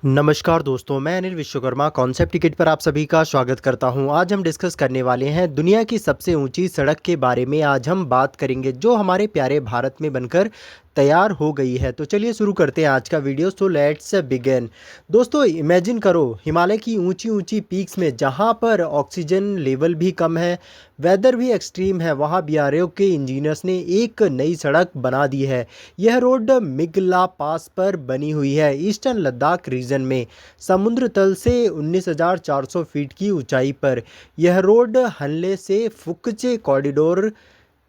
नमस्कार दोस्तों, मैं अनिल विश्वकर्मा कॉन्सेप्ट टिकट पर आप सभी का स्वागत करता हूं। आज हम डिस्कस करने वाले हैं दुनिया की सबसे ऊंची सड़क के बारे में। आज हम बात करेंगे जो हमारे प्यारे भारत में बनकर तैयार हो गई है। तो चलिए शुरू करते हैं आज का वीडियो। So let's begin. दोस्तों इमेजिन करो हिमालय की ऊंची ऊंची पीक्स में जहां पर ऑक्सीजन लेवल भी कम है, वेदर भी एक्सट्रीम है, वहां बीआरओ के इंजीनियर्स ने एक नई सड़क बना दी है। यह रोड मिगला पास पर बनी हुई है, ईस्टर्न लद्दाख रीजन में, समुद्र तल से 19,400 फीट की ऊंचाई पर। यह रोड हनले से फुकचे कॉरिडोर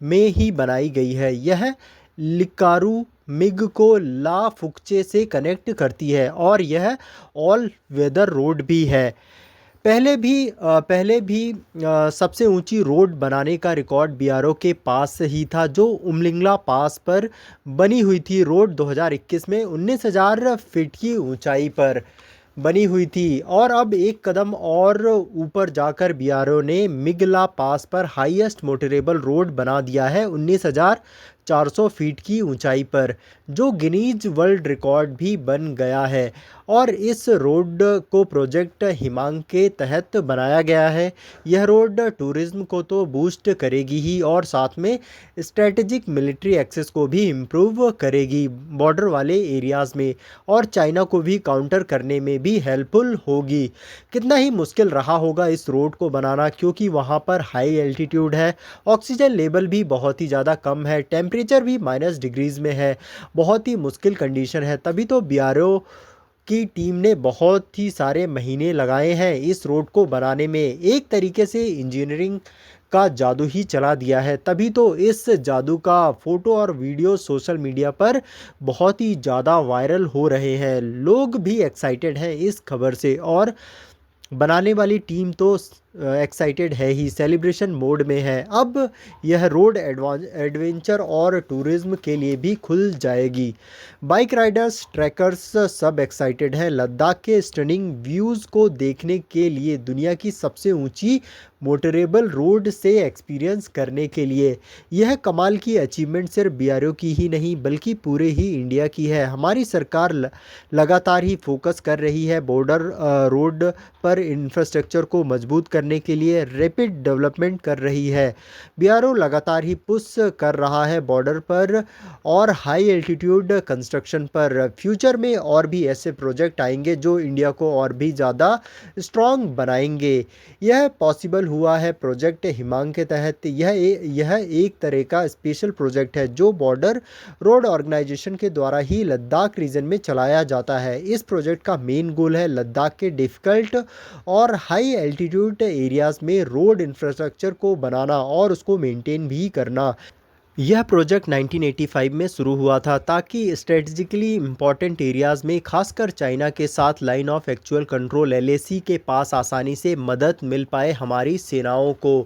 में ही बनाई गई है। यह लिकारू मिग को ला फुकचे से कनेक्ट करती है और यह ऑल वेदर रोड भी है। पहले भी सबसे ऊंची रोड बनाने का रिकॉर्ड बीआरओ के पास ही था, जो उमलिंगला पास पर बनी हुई थी। रोड 2021 में 19,000 फीट की ऊंचाई पर बनी हुई थी और अब एक कदम और ऊपर जाकर बीआरओ ने मिगला पास पर हाईएस्ट मोटरेबल रोड बना दिया है 19,400 फीट की ऊंचाई पर, जो गिनीज वर्ल्ड रिकॉर्ड भी बन गया है। और इस रोड को प्रोजेक्ट हिमांग के तहत बनाया गया है। यह रोड टूरिज्म को तो बूस्ट करेगी ही और साथ में स्ट्रेटेजिक मिलिट्री एक्सेस को भी इम्प्रूव करेगी बॉर्डर वाले एरियाज़ में, और चाइना को भी काउंटर करने में भी हेल्पफुल होगी। कितना ही मुश्किल रहा होगा इस रोड को बनाना, क्योंकि वहाँ पर हाई एल्टीट्यूड है, ऑक्सीजन लेवल भी बहुत ही ज़्यादा कम है, टेम्परेचर भी -डिग्रीज़ में है, बहुत ही मुश्किल कंडीशन है। तभी तो बीआरओ की टीम ने बहुत ही सारे महीने लगाए हैं इस रोड को बनाने में। एक तरीके से इंजीनियरिंग का जादू ही चला दिया है। तभी तो इस जादू का फोटो और वीडियो सोशल मीडिया पर बहुत ही ज़्यादा वायरल हो रहे हैं। लोग भी एक्साइटेड हैं इस खबर से और बनाने वाली टीम तो एक्साइटेड है ही, सेलिब्रेशन मोड में है। अब यह रोड एडवेंचर और टूरिज्म के लिए भी खुल जाएगी। बाइक राइडर्स, ट्रैकर्स सब एक्साइटेड हैं लद्दाख के स्टनिंग व्यूज़ को देखने के लिए, दुनिया की सबसे ऊंची मोटरेबल रोड से एक्सपीरियंस करने के लिए। यह कमाल की अचीवमेंट सिर्फ बीआरओ की ही नहीं बल्कि पूरे ही इंडिया की है। हमारी सरकार लगातार ही फोकस कर रही है बॉर्डर रोड पर इंफ्रास्ट्रक्चर को मजबूत करने के लिए, रैपिड डेवलपमेंट कर रही है। बीआरओ लगातार ही पुश कर रहा है बॉर्डर पर और हाई एल्टीट्यूड कंस्ट्रक्शन पर। फ्यूचर में और भी ऐसे प्रोजेक्ट आएंगे जो इंडिया को और भी ज़्यादा स्ट्रॉन्ग बनाएंगे। यह पॉसिबल हुआ है प्रोजेक्ट हिमांग के तहत। यह एक तरह का स्पेशल प्रोजेक्ट है जो बॉर्डर रोड ऑर्गेनाइजेशन के द्वारा ही लद्दाख रीजन में चलाया जाता है। इस प्रोजेक्ट का मेन गोल है लद्दाख के डिफ़िकल्ट और हाई एल्टीट्यूड एरियाज़ में रोड इंफ्रास्ट्रक्चर को बनाना और उसको मेंटेन भी करना। यह प्रोजेक्ट 1985 में शुरू हुआ था ताकि स्ट्रेटजिकली इम्पॉर्टेंट एरियाज़ में, खासकर चाइना के साथ line of actual control LAC के पास आसानी से मदद मिल पाए हमारी सेनाओं को।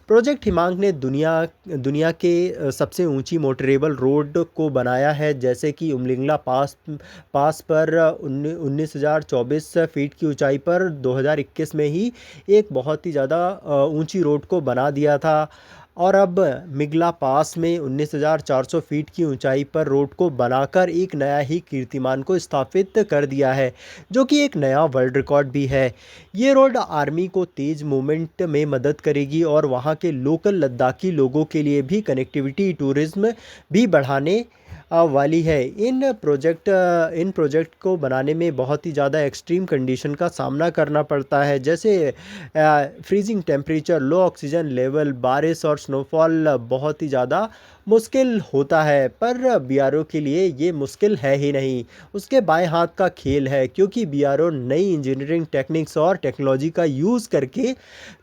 प्रोजेक्ट हिमांग ने दुनिया के सबसे ऊंची मोटरेबल रोड को बनाया है, जैसे कि उमलिंगला पास पर 19,024 फीट की ऊंचाई पर 2021 में ही एक बहुत ही ज़्यादा ऊंची रोड को बना दिया था। और अब मिगला पास में 19,400 फीट की ऊंचाई पर रोड को बनाकर एक नया ही कीर्तिमान को स्थापित कर दिया है, जो कि एक नया वर्ल्ड रिकॉर्ड भी है। ये रोड आर्मी को तेज़ मूवमेंट में मदद करेगी और वहाँ के लोकल लद्दाखी लोगों के लिए भी कनेक्टिविटी, टूरिज्म भी बढ़ाने वाली है। इन प्रोजेक्ट को बनाने में बहुत ही ज़्यादा एक्सट्रीम कंडीशन का सामना करना पड़ता है, जैसे फ्रीजिंग टेम्परेचर, लो ऑक्सीजन लेवल, बारिश और स्नोफॉल बहुत ही ज़्यादा मुश्किल होता है। पर बीआरओ के लिए ये मुश्किल है ही नहीं, उसके बाएं हाथ का खेल है, क्योंकि बीआरओ नई इंजीनियरिंग टेक्निक्स और टेक्नोलॉजी का यूज़ करके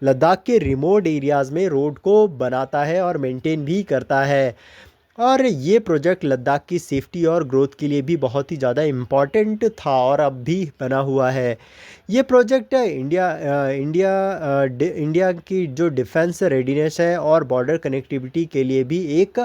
लद्दाख के रिमोट एरियाज़ में रोड को बनाता है और मेंटेन भी करता है। और ये प्रोजेक्ट लद्दाख की सेफ्टी और ग्रोथ के लिए भी बहुत ही ज़्यादा इम्पॉर्टेंट था और अब भी बना हुआ है। ये प्रोजेक्ट इंडिया की जो डिफेंस रेडीनेस है और बॉर्डर कनेक्टिविटी के लिए भी एक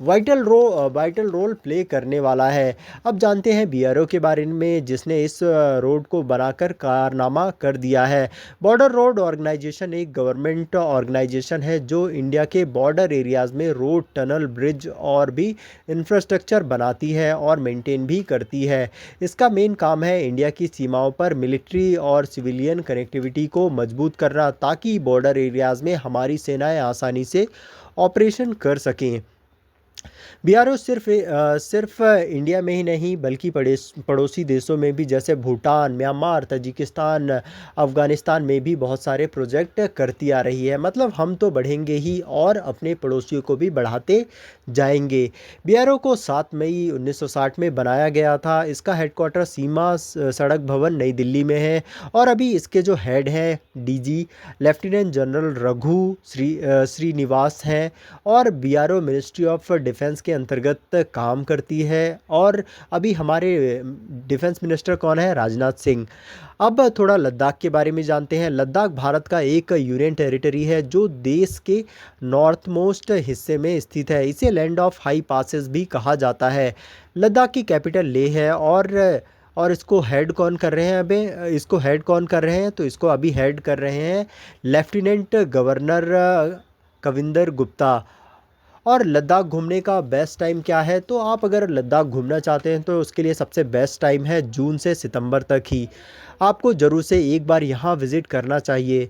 वाइटल रोल प्ले करने वाला है। अब जानते हैं बीआरओ के बारे में, जिसने इस रोड को बनाकर कारनामा कर दिया है। बॉर्डर रोड ऑर्गेनाइजेशन एक गवर्नमेंट ऑर्गेनाइजेशन है जो इंडिया के बॉर्डर एरियाज़ में रोड, टनल, ब्रिज और और भी इंफ्रास्ट्रक्चर बनाती है और मेंटेन भी करती है। इसका मेन काम है इंडिया की सीमाओं पर मिलिट्री और सिविलियन कनेक्टिविटी को मजबूत करना, ताकि बॉर्डर एरियाज़ में हमारी सेनाएं आसानी से ऑपरेशन कर सकें। बीआरओ सिर्फ इंडिया में ही नहीं बल्कि पड़ोसी देशों में भी, जैसे भूटान, म्यांमार, तजिकिस्तान, अफ़गानिस्तान में भी बहुत सारे प्रोजेक्ट करती आ रही है। मतलब हम तो बढ़ेंगे ही और अपने पड़ोसियों को भी बढ़ाते जाएंगे। बीआरओ को 7 मई 1960 में बनाया गया था। इसका हेडक्वार्टर सीमा सड़क भवन नई दिल्ली में है और अभी इसके जो हेड हैं डीजी लेफ्टिनेंट जनरल श्रीनिवास हैं और बीआरओ मिनिस्ट्री ऑफ डिफेंस के अंतर्गत काम करती है। और अभी हमारे डिफेंस मिनिस्टर कौन है? राजनाथ सिंह। अब थोड़ा लद्दाख के बारे में जानते हैं। लद्दाख भारत का एक यूनियन टेरिटरी है जो देश के नॉर्थ मोस्ट हिस्से में स्थित है। इसे लैंड ऑफ हाई पासेस भी कहा जाता है। लद्दाख की कैपिटल लेह है और इसको हेड कौन कर रहे हैं? इसको हेड कौन कर रहे हैं? तो इसको अभी हेड कर रहे हैं लेफ्टिनेंट गवर्नर कविंदर गुप्ता। और लद्दाख घूमने का बेस्ट टाइम क्या है? तो आप अगर लद्दाख घूमना चाहते हैं तो उसके लिए सबसे बेस्ट टाइम है जून से सितंबर तक ही। आपको ज़रूर से एक बार यहाँ विज़िट करना चाहिए।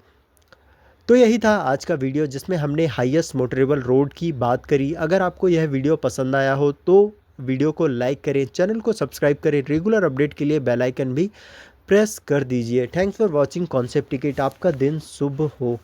तो यही था आज का वीडियो जिसमें हमने हाईएस्ट मोटरेबल रोड की बात करी। अगर आपको यह वीडियो पसंद आया हो तो वीडियो को लाइक करें, चैनल को सब्सक्राइब करें, रेगुलर अपडेट के लिए बेल आइकन भी प्रेस कर दीजिए। Thanks for watching concept ticket. आपका दिन शुभ हो।